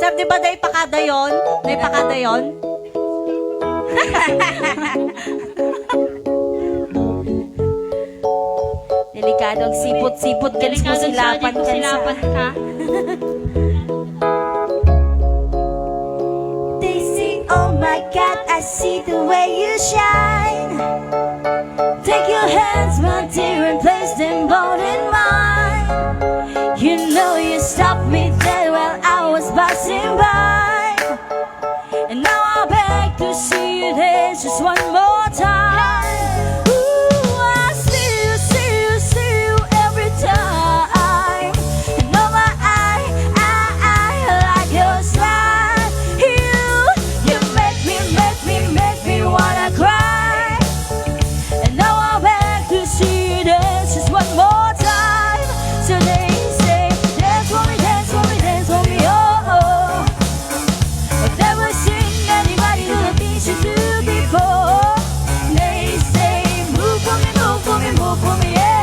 Sir, di ba naipakada yun? Naipakada yun? Delikadong sipot-sipot ka, silapan ka. They say, oh my God, I see the way you shine. Take your hands, my dear, and place them both in mine. You know you stopped me there while I was passing by, and now I beg to see you there just one more time. Ooh, I see you every time. And oh my, I like your smile. You make me wanna cry. And now I beg to see you dance just one more time. So they say, dance for me, dance for me, dance for me, oh, oh. I've never seen anybody do the things you do before. They say, move for me, move for me, move for me, yeah.